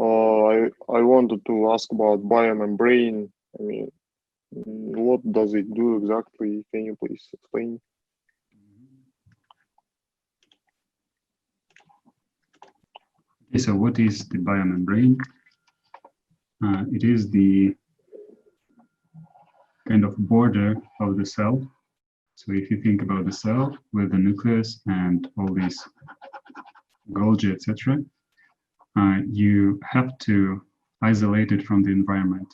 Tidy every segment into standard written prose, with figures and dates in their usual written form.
I wanted to ask about biomembrane. I mean, what does it do exactly? Can you please explain? Okay, so what is the biomembrane? It is the kind of border of the cell. So if you think about the cell with the nucleus and all these Golgi, etc., you have to isolate it from the environment,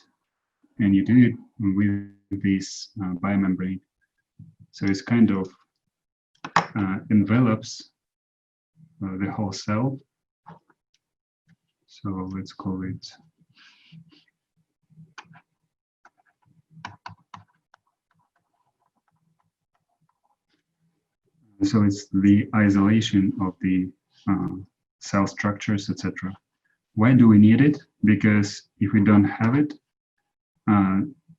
and you do it with this biomembrane. So it's kind of envelops the whole cell. So let's call it so it's the isolation of the cell structures, etc. Why do we need it? Because if we don't have it,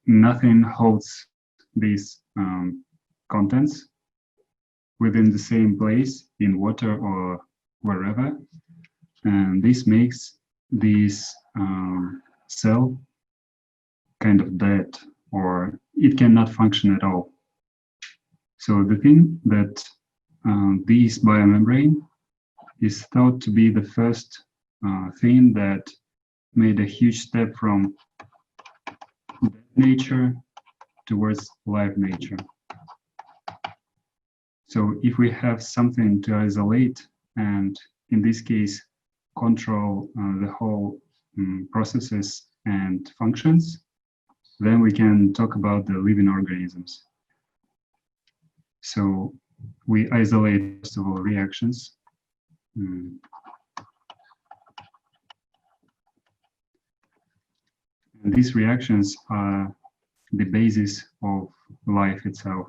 nothing holds these contents within the same place in water or wherever. And this makes this cell kind of dead, or it cannot function at all. So the thing that this biomembrane is thought to be the first thing that made a huge step from nature towards live nature. So if we have something to isolate, and in this case, control the whole processes and functions, then we can talk about the living organisms. So we isolate, first of all, reactions. And these reactions are the basis of life itself.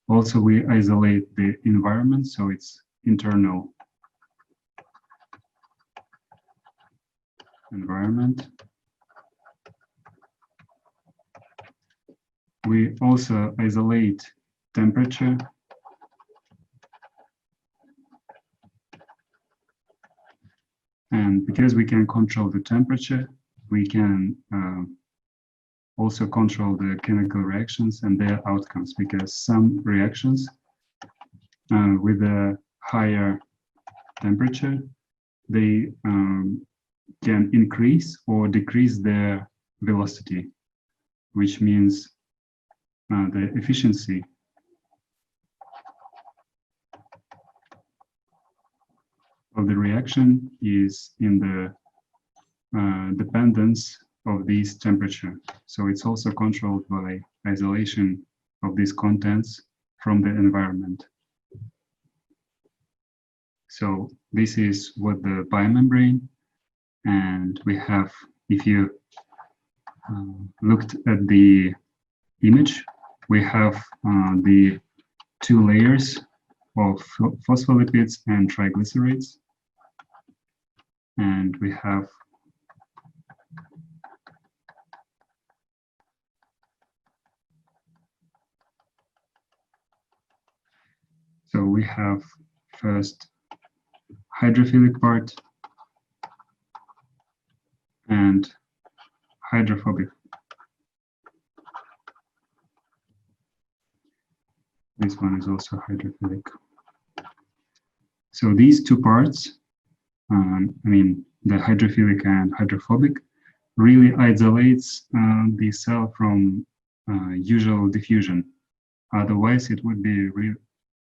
Also, we isolate the environment, so it's internal environment. We also isolate temperature. And because we can control the temperature, we can also control the chemical reactions and their outcomes, because some reactions with a higher temperature, they can increase or decrease their velocity, which means the efficiency of the reaction is in the dependence of this temperature. So it's also controlled by isolation of these contents from the environment. So this is what the biomembrane, and we have, if you looked at the image, we have the two layers of phospholipids and triglycerides, and we have first hydrophilic part and hydrophobic. This one is also hydrophilic. So these two parts, I mean, the hydrophilic and hydrophobic, really isolates the cell from usual diffusion. Otherwise, it would be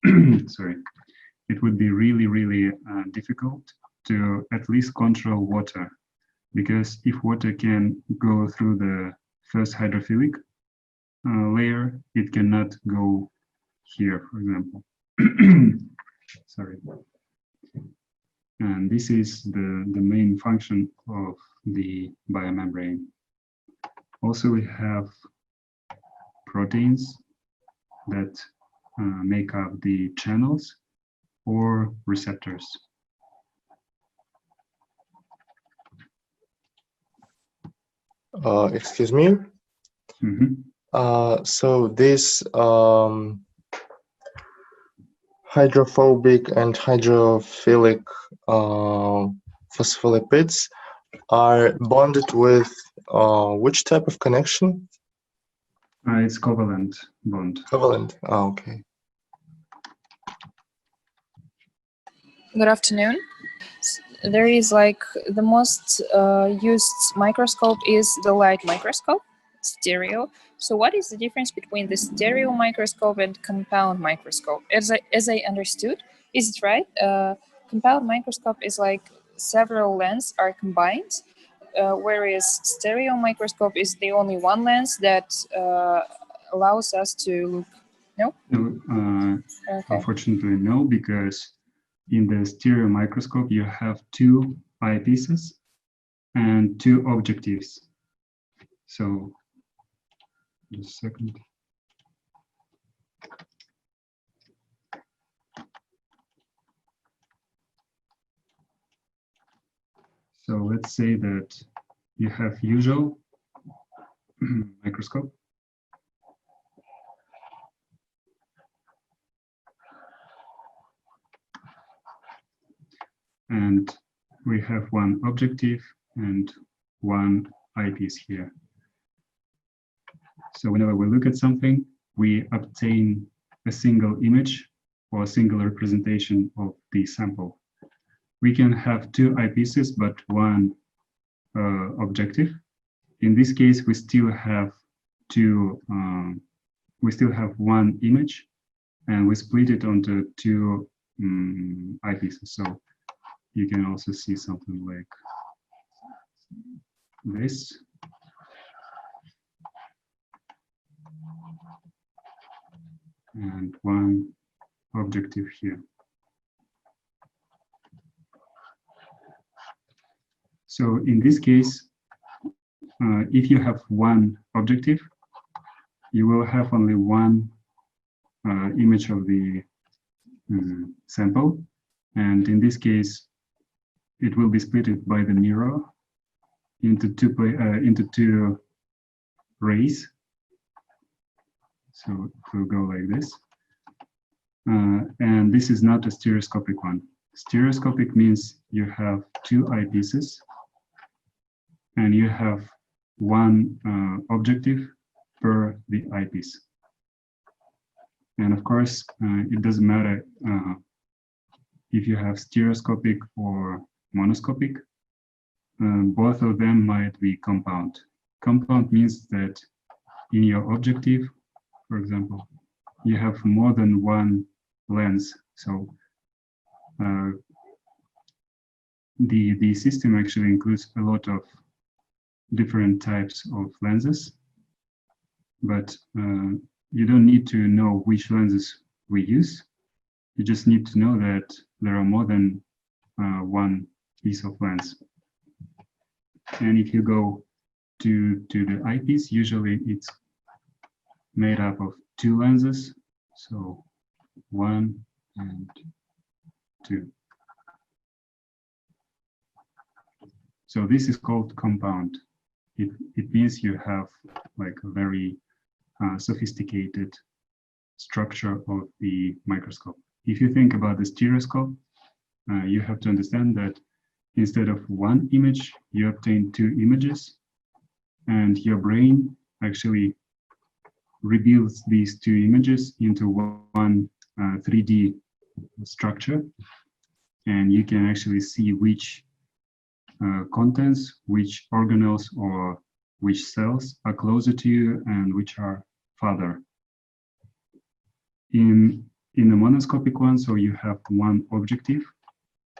it would be really difficult to at least control water, because if water can go through the first hydrophilic layer, it cannot go here, for example. Sorry. And this is the main function of the biomembrane. Also, we have proteins that make up the channels or receptors. Excuse me. Mm-hmm. So this hydrophobic and hydrophilic phospholipids are bonded with which type of connection? It's covalent bond. Covalent. Oh, okay. Good afternoon. There is like the most used microscope is the light microscope, stereo. So what is the difference between the stereo microscope and compound microscope? As I understood, is it right? Compound microscope is like several lenses are combined, whereas stereo microscope is the only one lens that allows us to look. No? No, Okay. unfortunately, no, because in the stereo microscope, you have two eyepieces and two objectives. So, just a second. So let's say that you have usual microscope. And we have one objective and one eyepiece here. So whenever we look at something, we obtain a single image or a single representation of the sample. We can have two eyepieces, but one objective. In this case, we still have one image, and we split it onto two eyepieces. So you can also see something like this. And one objective here. So in this case, if you have one objective, you will have only one image of the sample. And in this case, it will be split by the mirror into two rays. So it will go like this. And this is not a stereoscopic one. Stereoscopic means you have two eyepieces and you have one objective per the eyepiece. And of course, it doesn't matter if you have stereoscopic or monoscopic. Both of them might be compound. Compound means that in your objective, for example, you have more than one lens. So the system actually includes a lot of different types of lenses, but you don't need to know which lenses we use. You just need to know that there are more than one piece of lens. And if you go to the eyepiece, usually it's made up of two lenses, so 1 and 2. So this is called compound. It means you have like a very sophisticated structure of the microscope. If you think about the stereoscope, you have to understand that instead of one image, you obtain two images, and your brain actually rebuilds these two images into one 3D structure, and you can actually see which contents, which organelles or which cells are closer to you and which are farther. In the monoscopic one, so you have one objective,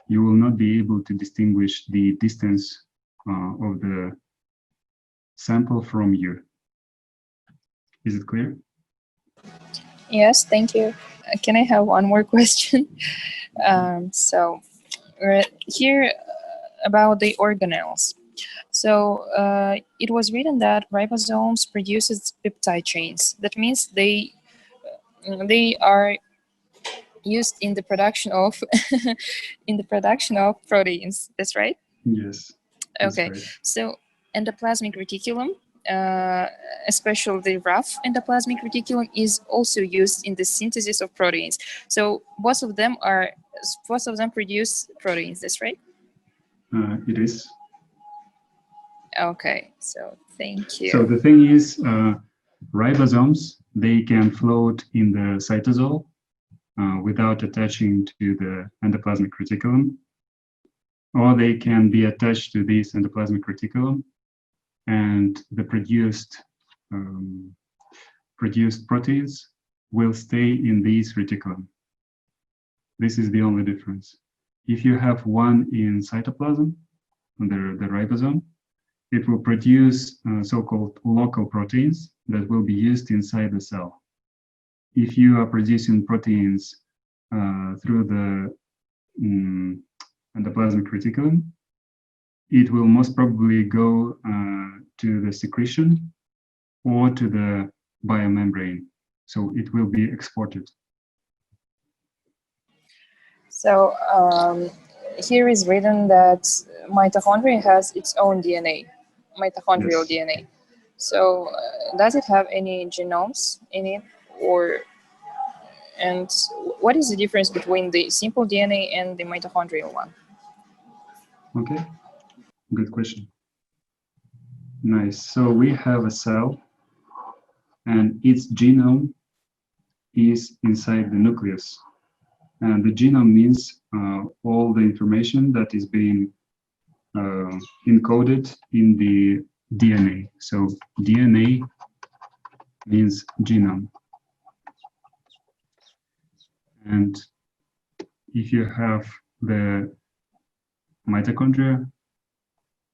you will not be able to distinguish the distance of the sample from you. Is it clear? Yes, thank you. Can I have one more question? So here about the organelles. So it was written that ribosomes produces peptide chains. That means they are used in the production of proteins. That's right? Yes. Okay. Right. So endoplasmic reticulum, especially the rough endoplasmic reticulum, is also used in the synthesis of proteins. So both of them produce proteins. That's right? It is. Okay, so thank you. So the thing is, ribosomes, they can float in the cytosol without attaching to the endoplasmic reticulum, or they can be attached to this endoplasmic reticulum, and the produced proteins will stay in this reticulum. This is the only difference. If you have one in cytoplasm, the ribosome, it will produce so-called local proteins that will be used inside the cell. If you are producing proteins through the endoplasmic reticulum, it will most probably go to the secretion or to the biomembrane. So it will be exported. So here is written that mitochondria has its own DNA, mitochondrial Yes. DNA. So does it have any genomes in it, and what is the difference between the simple DNA and the mitochondrial one? Okay, good question. Nice. So we have a cell, and its genome is inside the nucleus. And the genome means all the information that is being encoded in the DNA. So DNA means genome. And if you have the mitochondria,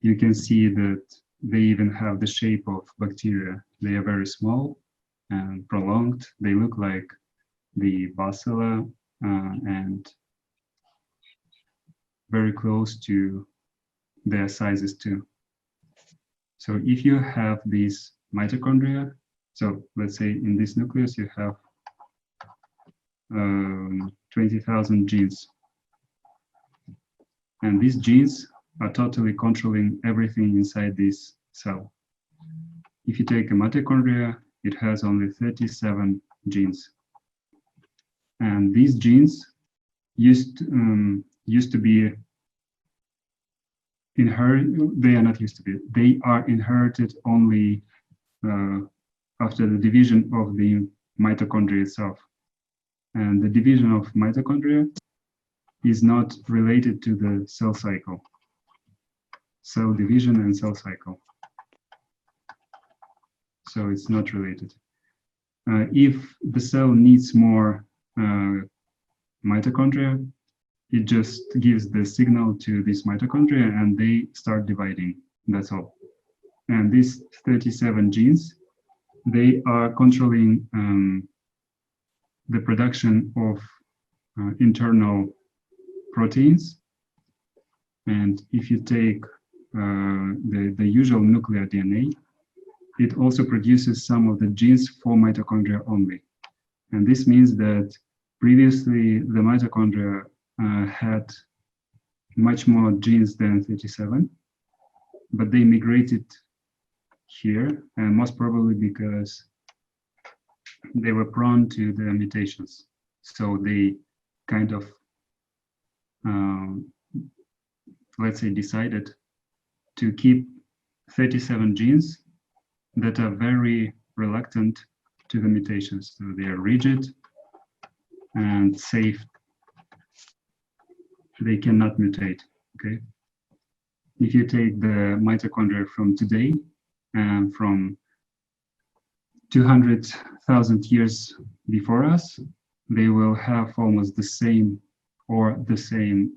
you can see that they even have the shape of bacteria. They are very small and prolonged. They look like the bacilla and very close to their sizes too. So if you have these mitochondria, so let's say in this nucleus you have 20,000 genes. And these genes are totally controlling everything inside this cell. If you take a mitochondria, it has only 37 genes. And these genes used to be inherited. They are not used to be. They are inherited only after the division of the mitochondria itself. And the division of mitochondria is not related to the cell cycle. Cell division and cell cycle. So it's not related. If the cell needs more mitochondria, it just gives the signal to this mitochondria and they start dividing. That's all. And these 37 genes, they are controlling the production of internal proteins. And if you take the usual nuclear DNA, it also produces some of the genes for mitochondria only. And this means that previously the mitochondria had much more genes than 37, but they migrated here, and most probably because they were prone to the mutations. So they kind of, let's say, decided to keep 37 genes that are very reluctant to the mutations. So they are rigid and safe. They cannot mutate, okay? If you take the mitochondria from today and from 200,000 years before us, they will have almost the same or the same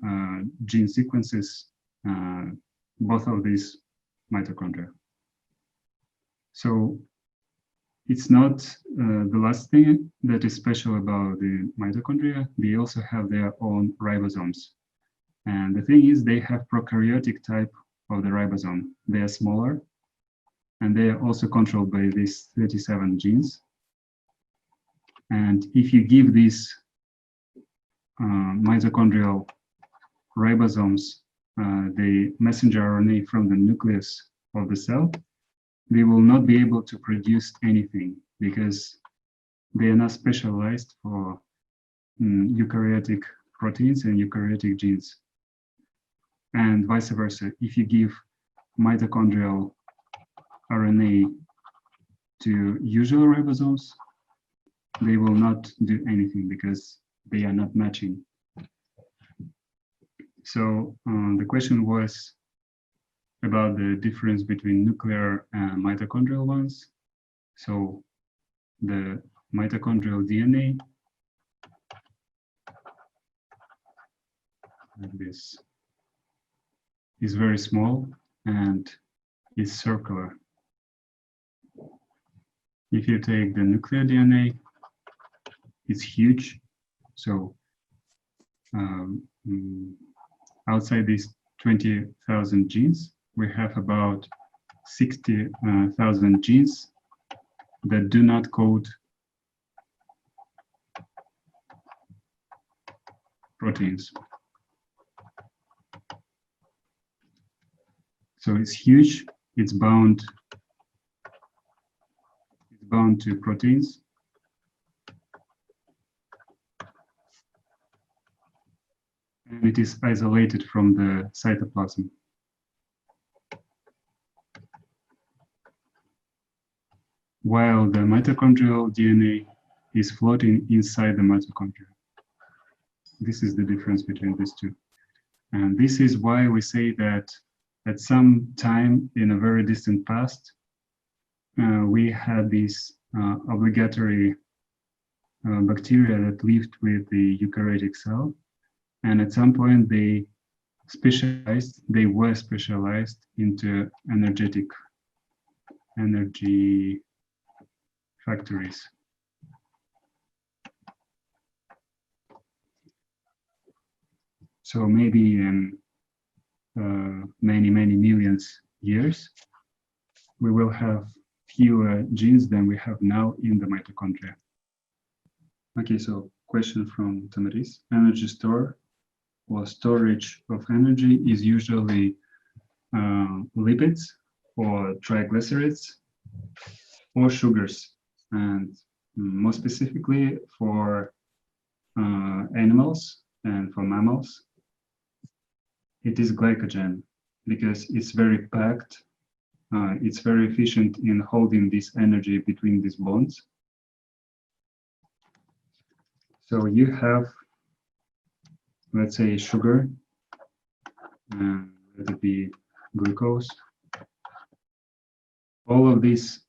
gene sequences, both of these mitochondria. So it's not the last thing that is special about the mitochondria. They also have their own ribosomes. And the thing is, they have prokaryotic type of the ribosome. They are smaller, and they are also controlled by these 37 genes. And if you give these mitochondrial ribosomes the messenger RNA from the nucleus of the cell, they will not be able to produce anything because they are not specialized for eukaryotic proteins and eukaryotic genes. And vice versa, if you give mitochondrial RNA to usual ribosomes, they will not do anything because they are not matching. So the question was about the difference between nuclear and mitochondrial ones. So the mitochondrial DNA, like this, is very small and is circular. If you take the nuclear DNA, it's huge. So outside these 20,000 genes, we have about 60,000 genes that do not code proteins. So it's huge. It's bound to proteins. And it is isolated from the cytoplasm. While the mitochondrial DNA is floating inside the mitochondria. This is the difference between these two. And this is why we say that at some time in a very distant past, we had these obligatory bacteria that lived with the eukaryotic cell. And at some point they were specialized into energy factories. So maybe in many millions years, we will have fewer genes than we have now in the mitochondria. Okay, so question from Tamaris. Energy store or storage of energy is usually lipids or triglycerides or sugars, and more specifically for animals and for mammals, it is glycogen because it's very packed. It's very efficient in holding this energy between these bonds. So you have, let's say, sugar, and let it be glucose. All of these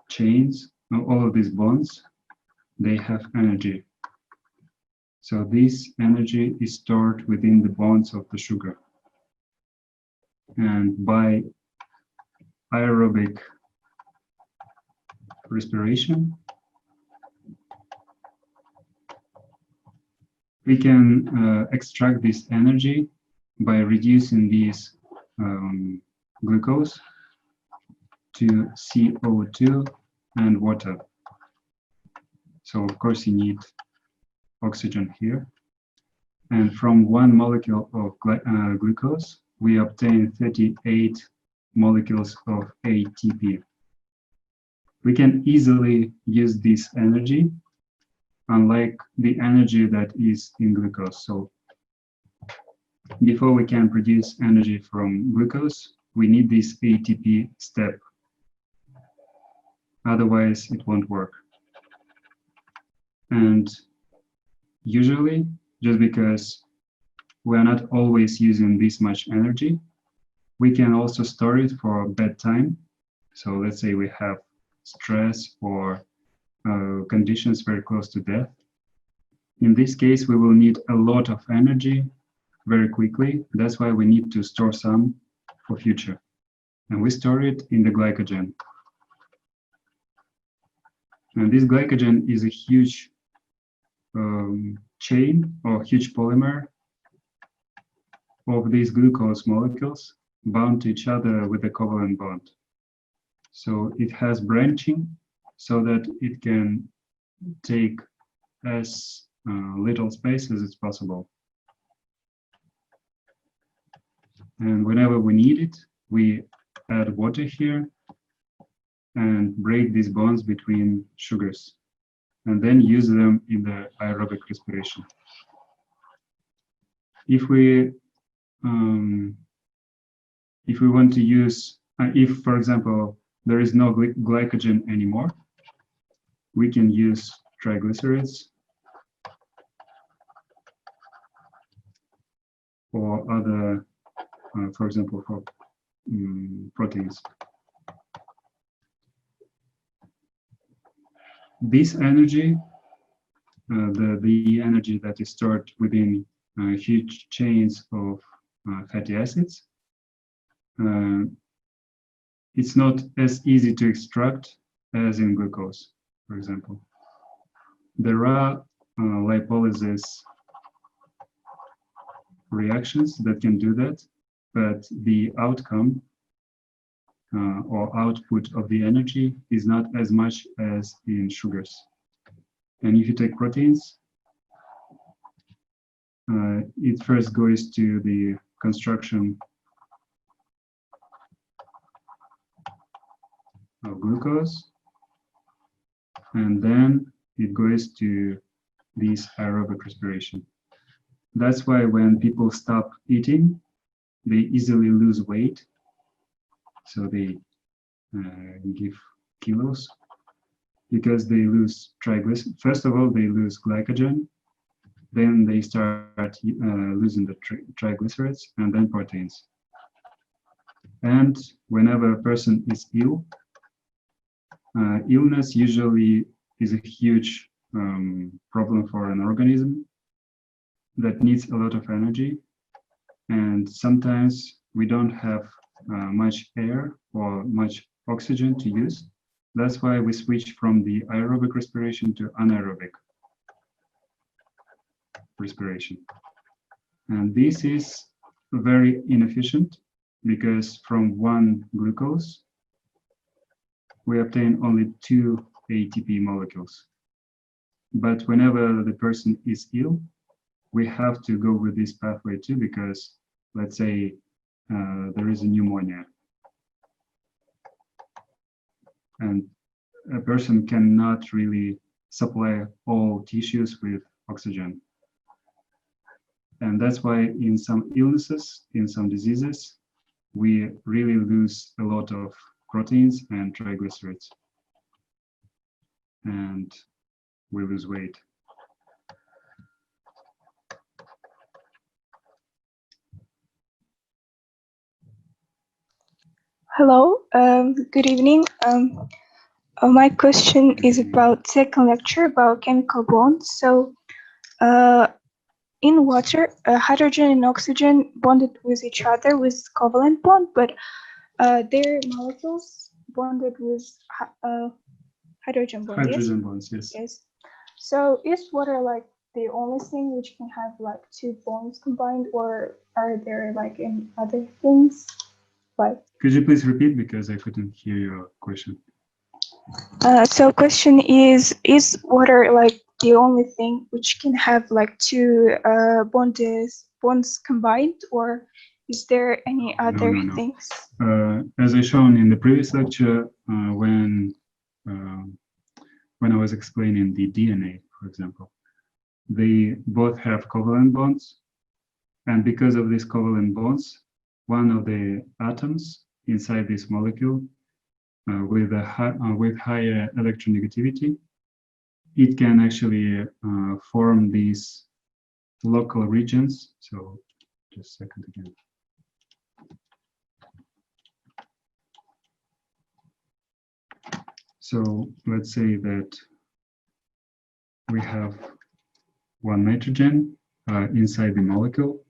chains, all of these bonds, they have energy. So this energy is stored within the bonds of the sugar. And by aerobic respiration, we can extract this energy by reducing this glucose to CO2 and water. So of course you need oxygen here. And from one molecule of glucose, we obtain 38 molecules of ATP. We can easily use this energy, unlike the energy that is in glucose. So before we can produce energy from glucose, we need this ATP step. Otherwise, it won't work. And usually, just because we're not always using this much energy, we can also store it for a bad time. So let's say we have stress or conditions very close to death. In this case, we will need a lot of energy very quickly. That's why we need to store some for future. And we store it in the glycogen. And this glycogen is a huge chain or huge polymer of these glucose molecules bound to each other with a covalent bond. So it has branching so that it can take as little space as it's possible. And whenever we need it, we add water here and break these bonds between sugars, and then use them in the aerobic respiration. If we want to use, if for example, there is no glycogen anymore, we can use triglycerides or other, for example, for proteins. This energy, the energy that is stored within huge chains of fatty acids, it's not as easy to extract as in glucose, for example. There are lipolysis reactions that can do that, but the outcome or output of the energy is not as much as in sugars. And if you take proteins, it first goes to the construction of glucose, and then it goes to this aerobic respiration. That's why when people stop eating, they easily lose weight. So they give kilos because they lose triglycerides. First of all, they lose glycogen, then they start losing the triglycerides, and then proteins. And whenever a person is ill, illness usually is a huge problem for an organism that needs a lot of energy, and sometimes we don't have much air or much oxygen to use. That's why we switch from the aerobic respiration to anaerobic respiration. And this is very inefficient because from one glucose, we obtain only 2 ATP molecules. But whenever the person is ill, we have to go with this pathway too, because let's say there is a pneumonia and a person cannot really supply all tissues with oxygen. And that's why in some illnesses, in some diseases, we really lose a lot of proteins and triglycerides, and we lose weight. Hello, good evening. My question is about second lecture about chemical bonds. So, in water, hydrogen and oxygen bonded with each other with covalent bond, but their molecules bonded with hydrogen bond. Hydrogen bonds, yes. Yes. So, is water like the only thing which can have like 2 bonds combined, or are there like any other things? Like, could you please repeat, because I couldn't hear your question? So question is water like the only thing which can have like 2 bonds combined, or is there any other No. things? As I shown in the previous lecture, when I was explaining the DNA, for example, they both have covalent bonds, and because of these covalent bonds, one of the atoms inside this molecule with higher electronegativity, it can actually form these local regions. So just a second again. So let's say that we have one nitrogen inside the molecule,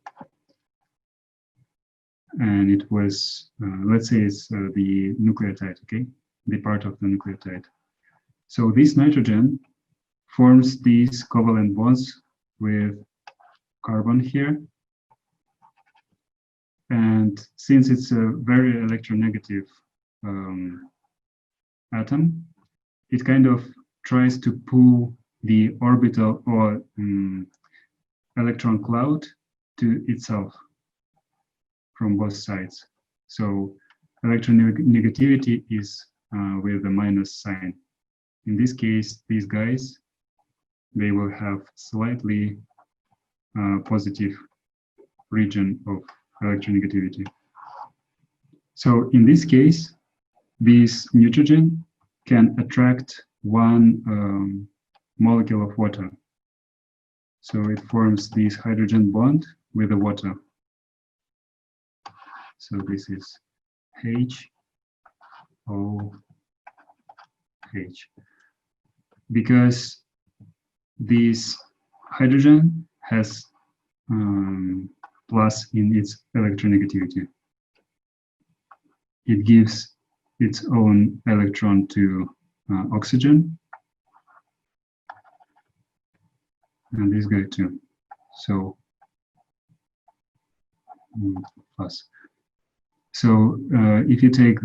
and it was, let's say it's the nucleotide, okay? The part of the nucleotide. So this nitrogen forms these covalent bonds with carbon here. And since it's a very electronegative atom, it kind of tries to pull the orbital or electron cloud to itself from both sides. So electronegativity is with a minus sign. In this case, these guys, they will have slightly positive region of electronegativity. So in this case, this nitrogen can attract one molecule of water. So it forms this hydrogen bond with the water. So this is H, O, H. Because this hydrogen has plus in its electronegativity. It gives its own electron to oxygen, and this guy too. So plus. So if you take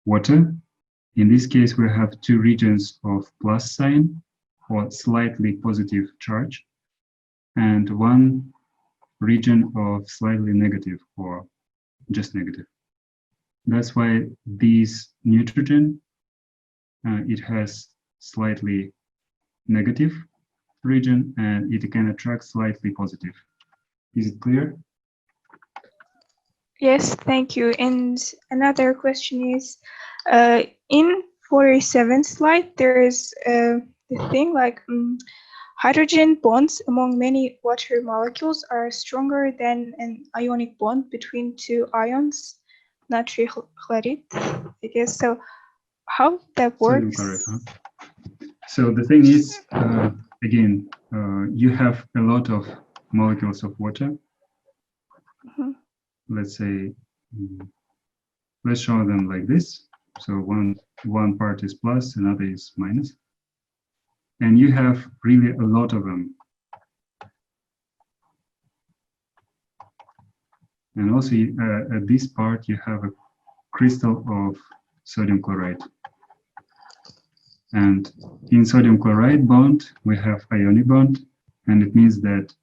water, in this case we have two regions of plus sign or slightly positive charge, and one region of slightly negative or just negative. That's why this nitrogen, it has slightly negative region and it can attract slightly positive. Is it clear? Yes, thank you. And another question is, in 47th slide, there is the thing like hydrogen bonds among many water molecules are stronger than an ionic bond between two ions, natrium chloride, I guess. So how that Sodium works? chloride, huh? So the thing is, again, you have a lot of molecules of water. Mhm. Let's say, let's show them like this. So one part is plus, another is minus. And you have really a lot of them. And also at this part, you have a crystal of sodium chloride. And in sodium chloride bond, we have ionic bond, and it means that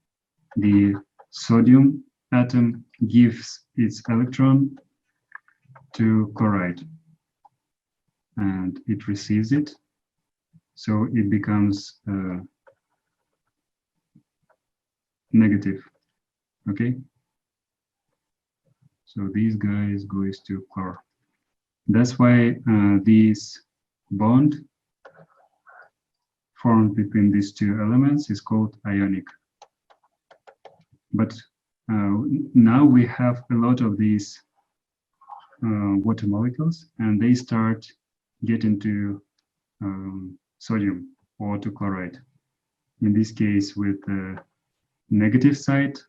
the sodium atom gives its electron to chloride, and it receives it, so it becomes negative. Okay, so these guys goes to chlor. That's why this bond formed between these two elements is called ionic. But now we have a lot of these water molecules, and they start getting to sodium or to chloride. In this case, with the negative side.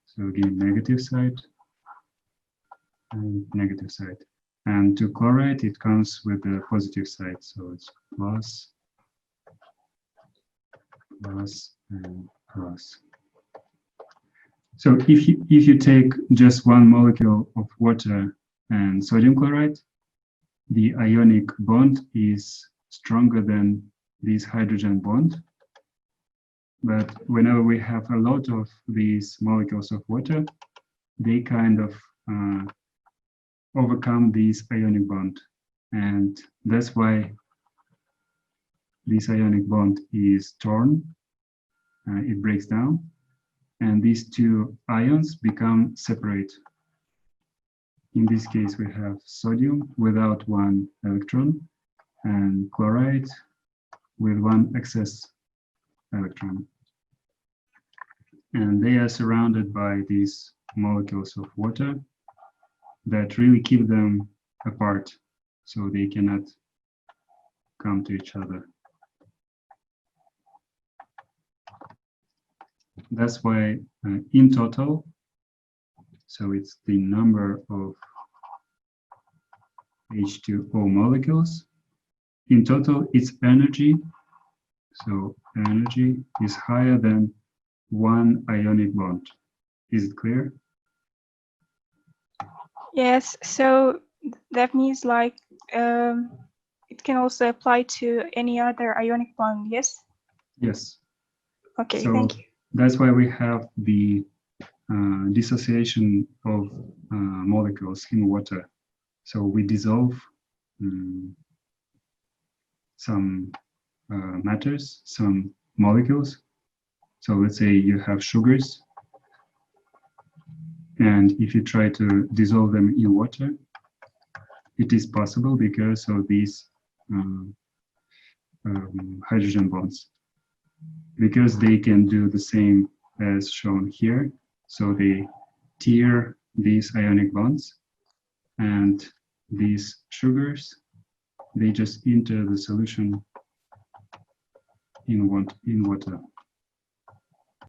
So again, negative side and negative side. And to chloride, it comes with the positive side. So it's plus, plus, and plus. So if you take just one molecule of water and sodium chloride, the ionic bond is stronger than this hydrogen bond. But whenever we have a lot of these molecules of water, they kind of overcome this ionic bond. And that's why this ionic bond is torn, it breaks down, and these two ions become separate. In this case, we have sodium without one electron and chloride with one excess electron. And they are surrounded by these molecules of water that really keep them apart, so they cannot come to each other. That's why in total, so it's the number of H2O molecules. In total, its energy, so energy is higher than one ionic bond. Is it clear? Yes, so that means like it can also apply to any other ionic bond, yes? Yes. Okay, So thank you. that's why we have the dissociation of molecules in water. So we dissolve some matters, some molecules. So let's say you have sugars, and if you try to dissolve them in water, it is possible because of these hydrogen bonds, because they can do the same as shown here. So they tear these ionic bonds, and these sugars, they just enter the solution in water.